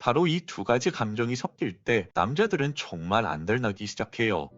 바로 이 두 가지 감정이 섞일 때 남자들은 정말 안달나기 시작해요.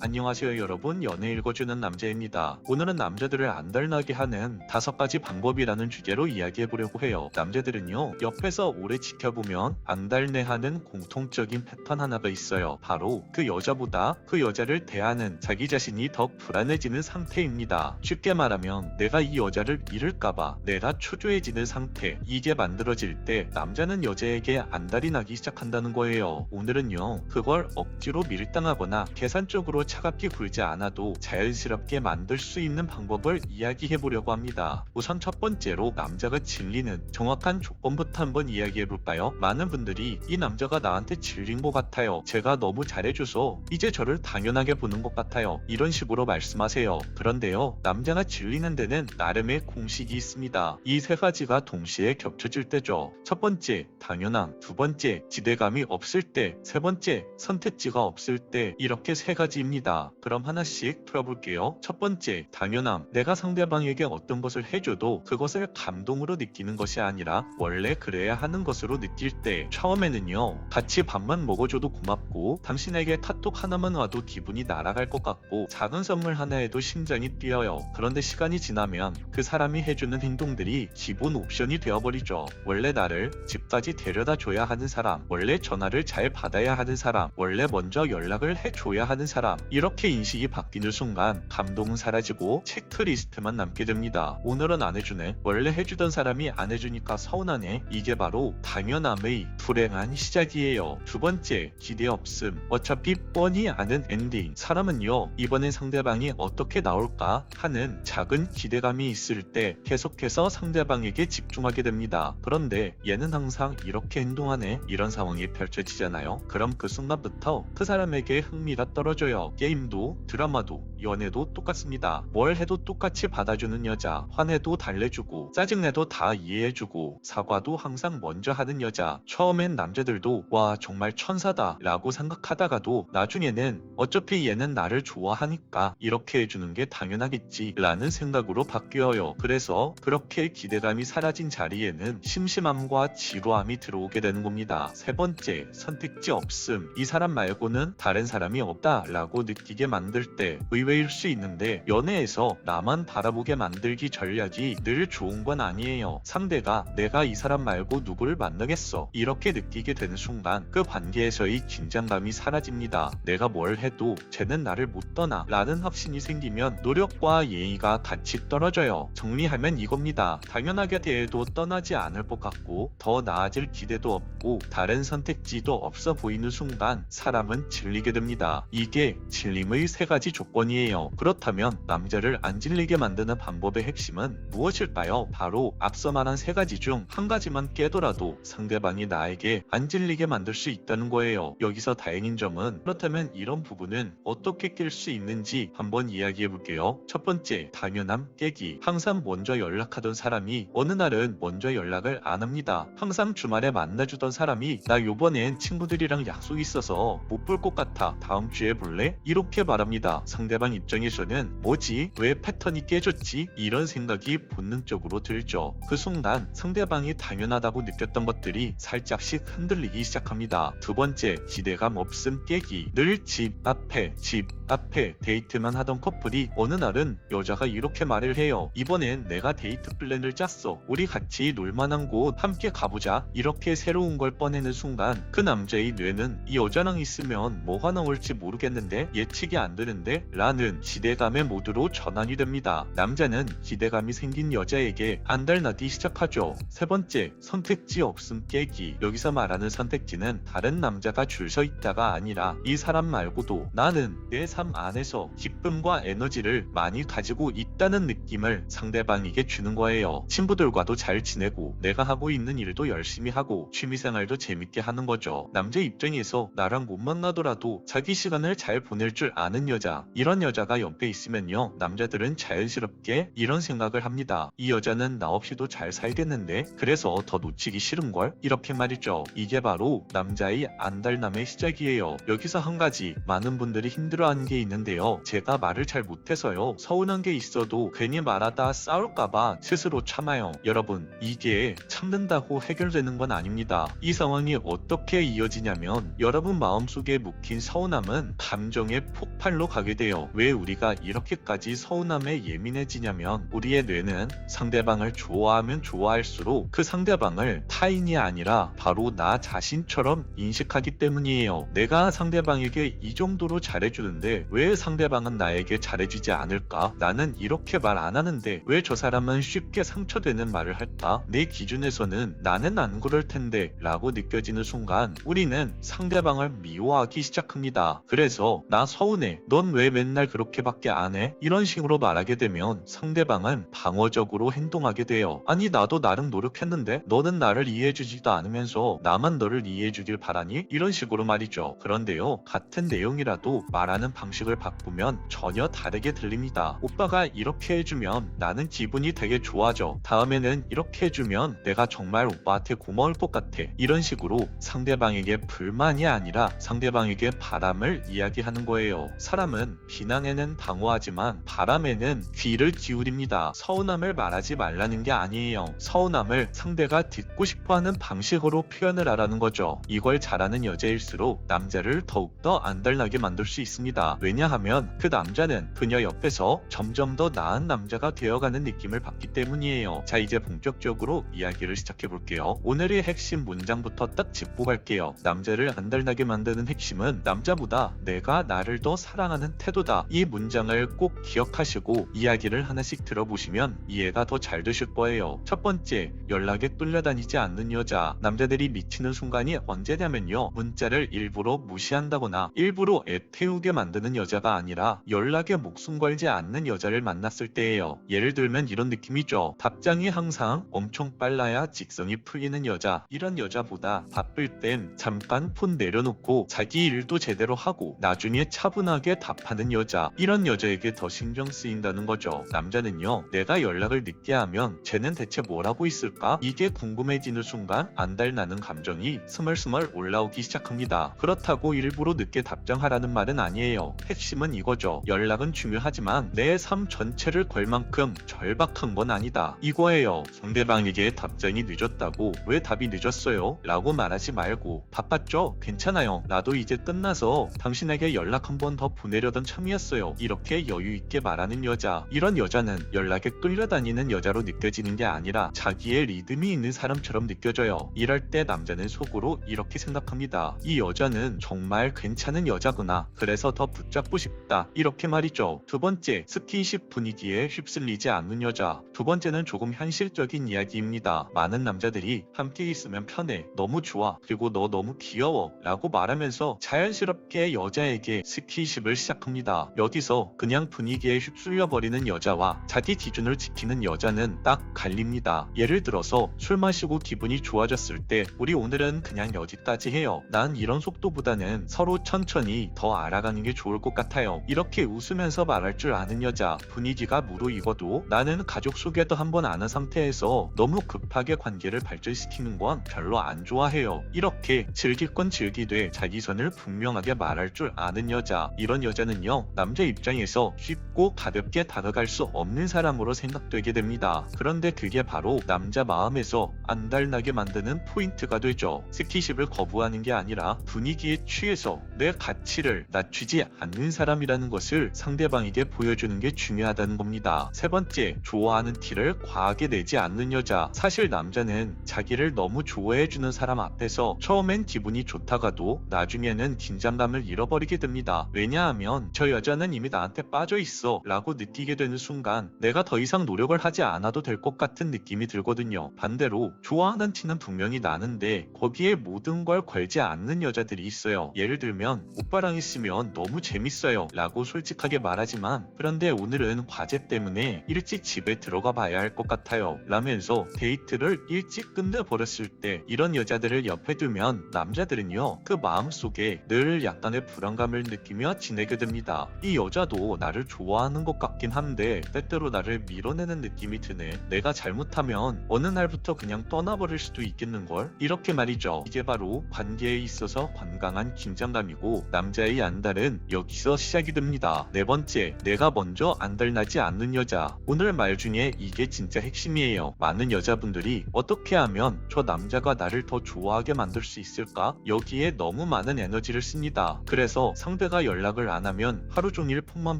안녕하세요 여러분, 연애 읽어주는 남자입니다. 오늘은 남자들을 안달나게 하는 5가지 방법이라는 주제로 이야기해보려고 해요. 남자들은요, 옆에서 오래 지켜보면 안달내하는 공통적인 패턴 하나가 있어요. 바로 그 여자보다 그 여자를 대하는 자기 자신이 더 불안해지는 상태입니다. 쉽게 말하면 내가 이 여자를 잃을까봐 내가 초조해지는 상태, 이게 만들어질 때 남자는 여자에게 안달이 나기 시작한다는 거예요. 오늘은요, 그걸 억지로 밀당하거나 계산적으로 차갑게 굴지 않아도 자연스럽게 만들 수 있는 방법을 이야기해보려고 합니다. 우선 첫 번째로 남자가 질리는 정확한 조건부터 한번 이야기해볼까요? 많은 분들이 이 남자가 나한테 질린 것 같아요. 제가 너무 잘해줘서 이제 저를 당연하게 보는 것 같아요. 이런 식으로 말씀하세요. 그런데요, 남자가 질리는 데는 나름의 공식이 있습니다. 이 세 가지가 동시에 겹쳐질 때죠. 첫 번째, 당연함. 두 번째, 기대감이 없을 때. 세 번째, 선택지가 없을 때. 이렇게 세 가지입니다. 그럼 하나씩 풀어볼게요. 첫 번째, 당연함. 내가 상대방에게 어떤 것을 해줘도 그것을 감동으로 느끼는 것이 아니라 원래 그래야 하는 것으로 느낄 때. 처음에는요, 같이 밥만 먹어줘도 고맙고 당신에게 카톡 하나만 와도 기분이 날아갈 것 같고 작은 선물 하나에도 심장이 뛰어요. 그런데 시간이 지나면 그 사람이 해주는 행동들이 기본 옵션이 되어버리죠. 원래 나를 집까지 데려다 줘야 하는 사람, 원래 전화를 잘 받아야 하는 사람, 원래 먼저 연락을 해줘야 하는 사람, 이렇게 인식이 바뀌는 순간 감동은 사라지고 체크리스트만 남게 됩니다. 오늘은 안 해주네, 원래 해주던 사람이 안 해주니까 서운하네. 이게 바로 당연함의 불행한 시작이에요. 두 번째, 기대 없음. 어차피 뻔히 아는 엔딩. 사람은요, 이번엔 상대방이 어떻게 나올까 하는 작은 기대감이 있을 때 계속해서 상대방에게 집중하게 됩니다. 그런데 얘는 항상 이렇게 행동하네, 이런 상황이 펼쳐지잖아요. 그럼 그 순간부터 그 사람에게 흥미가 떨어져요. 게임도 드라마도 연애도 똑같습니다. 뭘 해도 똑같이 받아주는 여자, 화내도 달래주고 짜증내도 다 이해해주고 사과도 항상 먼저 하는 여자. 처음엔 남자들도 와 정말 천사다 라고 생각하다가도 나중에는 어차피 얘는 나를 좋아하니까 이렇게 해주는 게 당연하겠지 라는 생각으로 바뀌어요. 그래서 그렇게 기대감이 사라진 자리에는 심심함과 지루함이 들어오게 되는 겁니다. 세 번째, 선택지 없음. 이 사람 말고는 다른 사람이 없다 라고 느끼게 만들 때 의외일 수 있는데, 연애에서 나만 바라보게 만들기 전략이 늘 좋은 건 아니에요. 상대가 내가 이 사람 말고 누구를 만나겠어 이렇게 느끼게 되는 순간 그 관계에서의 긴장감이 사라집니다. 내가 뭘 해도 쟤는 나를 못 떠나 라는 확신이 생기면 노력과 예의가 같이 떨어져요. 정리하면 이겁니다. 당연하게 대해도 떠나지 않을 것 같고 더 나아질 기대도 없고 다른 선택지도 없어 보이는 순간 사람은 질리게 됩니다. 이게 질림의 세 가지 조건이에요. 그렇다면 남자를 안 질리게 만드는 방법의 핵심은 무엇일까요? 바로 앞서 말한 세 가지 중 한 가지만 깨더라도 상대방이 나에게 안 질리게 만들 수 있다는 거예요. 여기서 다행인 점은, 그렇다면 이런 부분은 어떻게 깰 수 있는지 한번 이야기해 볼게요. 첫 번째, 당연함 깨기. 항상 먼저 연락하던 사람이 어느 날은 먼저 연락을 안 합니다. 항상 주말에 만나주던 사람이 나 요번엔 친구들이랑 약속 있어서 못 볼 것 같아, 다음 주에 볼래? 이렇게 말합니다. 상대방 입장에서는 뭐지? 왜 패턴이 깨졌지? 이런 생각이 본능적으로 들죠. 그 순간 상대방이 당연하다고 느꼈던 것들이 살짝씩 흔들리기 시작합니다. 두 번째, 기대감 없음 깨기. 늘 집 앞에 데이트만 하던 커플이 어느 날은 여자가 이렇게 말을 해요. 이번엔 내가 데이트 플랜을 짰어. 우리 같이 놀만한 곳 함께 가보자. 이렇게 새로운 걸 꺼내는 순간 그 남자의 뇌는 이 여자랑 있으면 뭐가 나올지 모르겠는데, 예측이 안 되는데 라는 기대감의 모드로 전환이 됩니다. 남자는 기대감이 생긴 여자에게 안달나기 시작하죠. 세 번째, 선택지 없음 깨기. 여기서 말하는 선택지는 다른 남자가 줄 서 있다가 아니라 이 사람 말고도 나는 내 삶 안에서 기쁨과 에너지를 많이 가지고 있다는 느낌을 상대방에게 주는 거예요. 친구들과도 잘 지내고 내가 하고 있는 일도 열심히 하고 취미생활도 재밌게 하는 거죠. 남자 입장에서 나랑 못 만나더라도 자기 시간을 잘 보낼 줄 아는 여자, 이런 여자가 옆에 있으면요, 남자들은 자연스럽게 이런 생각을 합니다. 이 여자는 나 없이도 잘 살겠는데 그래서 더 놓치기 싫은걸? 이렇게 말이죠. 이게 바로 남자의 안달남의 시작이에요. 여기서 한 가지 많은 분들이 힘들어하는 서운한 게 있는데요. 제가 말을 잘 못해서요. 서운한 게 있어도 괜히 말하다 싸울까봐 스스로 참아요. 여러분, 이게 참는다고 해결되는 건 아닙니다. 이 상황이 어떻게 이어지냐면 여러분 마음속에 묵힌 서운함은 감정의 폭발로 가게 돼요. 왜 우리가 이렇게까지 서운함에 예민해지냐면 우리의 뇌는 상대방을 좋아하면 좋아할수록 그 상대방을 타인이 아니라 바로 나 자신처럼 인식하기 때문이에요. 내가 상대방에게 이 정도로 잘해주는데 왜 상대방은 나에게 잘해주지 않을까? 나는 이렇게 말 안 하는데 왜 저 사람은 쉽게 상처되는 말을 할까? 내 기준에서는 나는 안 그럴 텐데 라고 느껴지는 순간 우리는 상대방을 미워하기 시작합니다. 그래서 나 서운해. 넌 왜 맨날 그렇게밖에 안 해? 이런 식으로 말하게 되면 상대방은 방어적으로 행동하게 돼요. 아니 나도 나름 노력했는데 너는 나를 이해해주지도 않으면서 나만 너를 이해해주길 바라니? 이런 식으로 말이죠. 그런데요, 같은 내용이라도 말하는 방식을 바꾸면 전혀 다르게 들립니다. 오빠가 이렇게 해주면 나는 기분이 되게 좋아져. 다음에는 이렇게 해주면 내가 정말 오빠한테 고마울 것 같아. 이런 식으로 상대방에게 불만이 아니라 상대방에게 바람을 이야기하는 거예요. 사람은 비난에는 방어하지만 바람에는 귀를 기울입니다. 서운함을 말하지 말라는 게 아니에요. 서운함을 상대가 듣고 싶어하는 방식으로 표현을 하라는 거죠. 이걸 잘하는 여자일수록 남자를 더욱더 안달나게 만들 수 있습니다. 왜냐하면 그 남자는 그녀 옆에서 점점 더 나은 남자가 되어가는 느낌을 받기 때문이에요. 자, 이제 본격적으로 이야기를 시작해 볼게요. 오늘의 핵심 문장부터 딱 짚고 갈게요. 남자를 안달나게 만드는 핵심은 남자보다 내가 나를 더 사랑하는 태도다. 이 문장을 꼭 기억하시고 이야기를 하나씩 들어보시면 이해가 더 잘 되실 거예요. 첫 번째, 연락에 끌려다니지 않는 여자. 남자들이 미치는 순간이 언제냐면요, 문자를 일부러 무시한다거나 일부러 애태우게 만드는 여자가 아니라 연락에 목숨 걸지 않는 여자를 만났을 때예요. 예를 들면 이런 느낌이죠. 답장이 항상 엄청 빨라야 직성이 풀리는 여자. 이런 여자보다 바쁠 땐 잠깐 폰 내려놓고 자기 일도 제대로 하고 나중에 차분하게 답하는 여자. 이런 여자에게 더 신경 쓰인다는 거죠. 남자는요, 내가 연락을 늦게 하면 쟤는 대체 뭘 하고 있을까? 이게 궁금해지는 순간 안달나는 감정이 스멀스멀 올라오기 시작합니다. 그렇다고 일부러 늦게 답장하라는 말은 아니에요. 핵심은 이거죠. 연락은 중요하지만 내 삶 전체를 걸 만큼 절박한 건 아니다. 이거예요. 상대방에게 답장이 늦었다고 왜 답이 늦었어요? 라고 말하지 말고 바빴죠? 괜찮아요. 나도 이제 끝나서 당신에게 연락 한 번 더 보내려던 참이었어요. 이렇게 여유있게 말하는 여자. 이런 여자는 연락에 끌려다니는 여자로 느껴지는 게 아니라 자기의 리듬이 있는 사람처럼 느껴져요. 이럴 때 남자는 속으로 이렇게 생각합니다. 이 여자는 정말 괜찮은 여자구나. 그래서 더 붙잡고 싶다. 이렇게 말이죠. 두 번째, 스킨십 분위기에 휩쓸리지 않는 여자. 두 번째는 조금 현실적인 이야기입니다. 많은 남자들이 함께 있으면 편해. 너무 좋아. 그리고 너 너무 귀여워. 라고 말하면서 자연스럽게 여자에게 스킨십을 시작합니다. 여기서 그냥 분위기에 휩쓸려 버리는 여자와 자기 기준을 지키는 여자는 딱 갈립니다. 예를 들어서 술 마시고 기분이 좋아졌을 때 우리 오늘은 그냥 여기까지 해요. 난 이런 속도보다는 서로 천천히 더 알아가는 게 좋을 것 같아요. 이렇게 웃으면서 말할 줄 아는 여자. 분위기가 무르익어도 나는 가족 소개도 한번 안 한 상태에서 너무 급하게 관계를 발전시키는 건 별로 안 좋아해요. 이렇게 즐길 건 즐기되 자기 선을 분명하게 말할 줄 아는 여자. 이런 여자는요, 남자 입장에서 쉽고 가볍게 다가갈 수 없는 사람으로 생각되게 됩니다. 그런데 그게 바로 남자 마음에서 안달나게 만드는 포인트가 되죠. 스킨십을 거부하는 게 아니라 분위기에 취해서 내 가치를 낮추지 않는 사람이라는 것을 상대방에게 보여주는 게 중요하다는 겁니다. 세 번째, 좋아하는 티를 과하게 내지 않는 여자. 사실 남자는 자기를 너무 좋아해주는 사람 앞에서 처음엔 기분이 좋다가도 나중에는 긴장감을 잃어버리게 됩니다. 왜냐하면 저 여자는 이미 나한테 빠져있어 라고 느끼게 되는 순간 내가 더 이상 노력을 하지 않아도 될 것 같은 느낌이 들거든요. 반대로 좋아하는 티는 분명히 나는데 거기에 모든 걸 걸지 않는 여자들이 있어요. 예를 들면 오빠랑 있으면 너무 재밌어요 라고 솔직하게 말하지만 그런데 오늘은 과제 때문에 일찍 집에 들어가 봐야 할 것 같아요 라면서 데이트를 일찍 끝내버렸을 때 이런 여자들을 옆에 두면 남자들은요, 그 마음속에 늘 약간의 불안감을 느끼며 지내게 됩니다. 이 여자도 나를 좋아하는 것 같긴 한데 때때로 나를 밀어내는 느낌이 드네. 내가 잘못하면 어느 날부터 그냥 떠나버릴 수도 있겠는걸? 이렇게 말이죠. 이게 바로 관계에 있어서 건강한 긴장감이고 남자의 안달은 여기서 시작이 됩니다. 네 번째, 내가 먼저 안달나지 않는 여자. 오늘 말 중에 이게 진짜 핵심이에요. 많은 여자분들이 어떻게 하면 저 남자가 나를 더 좋아하게 만들 수 있을까? 여기에 너무 많은 에너지를 씁니다. 그래서 상대가 연락을 안 하면 하루 종일 폰만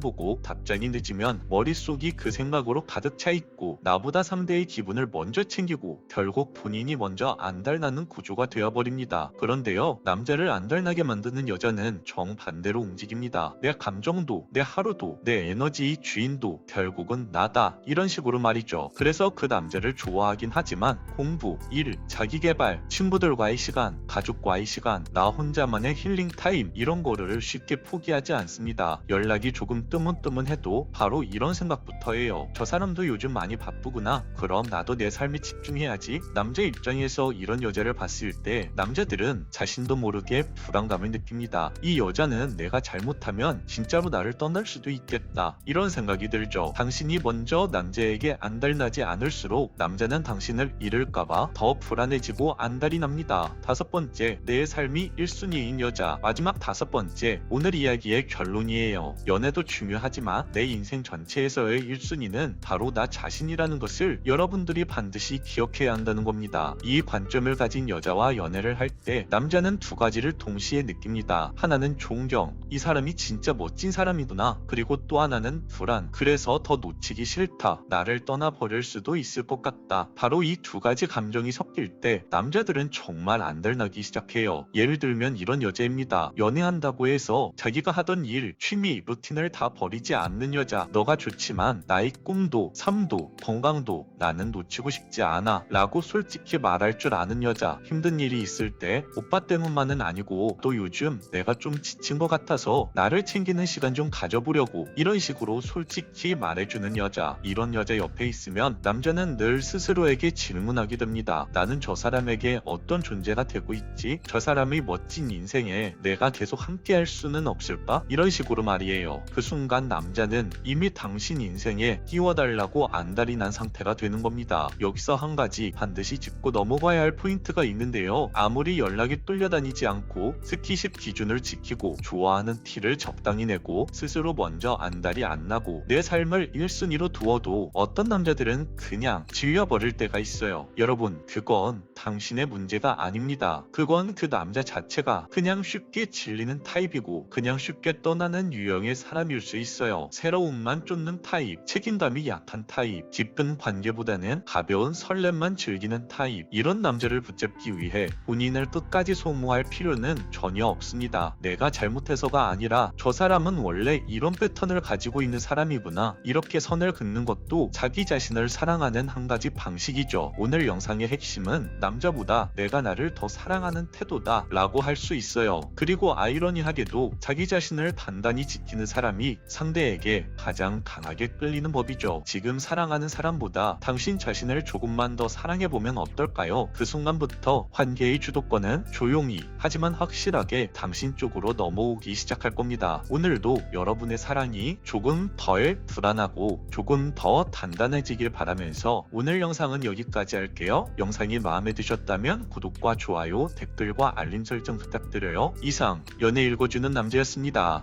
보고 답장이 늦으면 머릿속이 그 생각으로 가득 차 있고 나보다 상대의 기분을 먼저 챙기고 결국 본인이 먼저 안달나는 구조가 되어버립니다. 그런데요, 남자를 안달나게 만드는 여자는 정반대로 움직입니다. 내 감정도, 내 하루도, 내 에너지의 주인도 결국은 나다. 이런 식으로 말이죠. 그래서 그 남자를 좋아하긴 하지만 공부, 일, 자기개발, 친구들과의 시간, 가족과의 시간, 나 혼자만의 힐링 타임 이런 거를 쉽게 포기하지 않습니다. 연락이 조금 뜨문뜨문해도 바로 이런 생각부터 해요. 저 사람도 요즘 많이 바쁘구나. 그럼 나도 내 삶에 집중해야지. 남자 입장에서 이런 여자를 봤을 때 남자들은 자신도 모르게 불안감을 느낍니다. 이 여자는 내가 잘못하면 진짜로 나를 떠날 수도 있겠다. 이런 생각이 들죠. 당신이 먼저 남자에게 안달나지 않을수록 남자는 당신을 잃을까봐 더 불안해지고 안달이 납니다. 다섯 번째, 내 삶이 1순위인 여자. 마지막 다섯 번째, 오늘 이야기의 결론이에요. 연애도 중요하지만 내 인생 전체에서의 1순위는 바로 나 자신이라는 것을 여러분들이 반드시 기억해야 한다는 겁니다. 이 관점을 가진 여자와 연애를 할 때 남자는 두 가지를 동시에 느낍니다. 하나는 존경, 이 사람이 진짜 멋진 사람이구나. 그리고 또 하나는 불안, 그래서 더 놓치기 싫다. 나를 떠나버릴 수도 있을 것 같다. 바로 이 두 가지 감정이 섞일 때 남자들은 정말 안달나기 시작해요. 예를 들면 이런 여자입니다. 연애한다고 해서 자기가 하던 일, 취미, 루틴을 다 버리지 않는 여자. 너가 좋지만 나의 꿈도, 삶도, 건강도 나는 놓치고 싶지 않아 라고 솔직히 말할 줄 아는 여자. 힘든 일이 있을 때 오빠 때문만은 아니고 또 요즘 내가 좀 지친 것 같아서 나를 챙기는 시간 좀 가져보려고 이런 식으로 솔직히 말해주는 여자. 이런 여자 옆에 있으면 남자는 늘 스스로에게 질문하게 됩니다. 나는 저 사람에게 어떤 존재가 되고 있지? 저 사람의 멋진 인생에 내가 계속 함께 할 수는 없을까? 이런 식으로 말이에요. 그 순간 남자는 이미 당신 인생에 끼워달라고 안달이 난 상태가 되는 겁니다. 여기서 한 가지 반드시 짚고 넘어가야 할 포인트가 있는데요. 아무리 연락이 뚫려다니지 않고 스킨십 기준을 지키고 좋아하는 티를 적당히 내고 스스로 먼저 안달이 안 나고 내 삶을 1순위로 두어도 어떤 남자들은 그냥 질려버릴 때가 있어요. 여러분, 그건 당신의 문제가 아닙니다. 그건 그 남자 자체가 그냥 쉽게 질리는 타입이고 그냥 쉽게 떠나는 유형의 사람일 수 있어요. 새로움만 쫓는 타입, 책임감이 약한 타입, 깊은 관계보다는 가벼운 설렘만 즐기는 타입. 이런 남자를 붙잡기 위해 본인을 끝까지 소모할 필요는 전혀 없습니다. 내가 잘못해서가 아니라 저 사람은 원래 이런 패턴을 가지고 있는 사람이구나. 이렇게 선을 긋는 것도 자기 자신을 사랑하는 한 가지 방식이죠. 오늘 영상의 핵심은 남자보다 내가 나를 더 사랑하는 태도다 라고 할 수 있어요. 그리고 아이러니하게도 자기 자신을 단단히 지키는 사람이 상대에게 가장 강하게 끌리는 법이죠. 지금 사랑하는 사람보다 당신 자신을 조금만 더 사랑해보면 어떨까요? 그 순간부터 관계의 주도권은 조용히 하지만 확실하게 당신 쪽으로 넘어오기 시작할 겁니다. 오늘도 여러분의 사랑이 조금 덜 불안하고 조금 더 단단해지길 바라면서 오늘 영상은 여기까지 할게요. 영상이 마음에 드셨다면 구독과 좋아요, 댓글과 알림 설정 부탁드려요. 이상 연애 읽어주는 남자였습니다.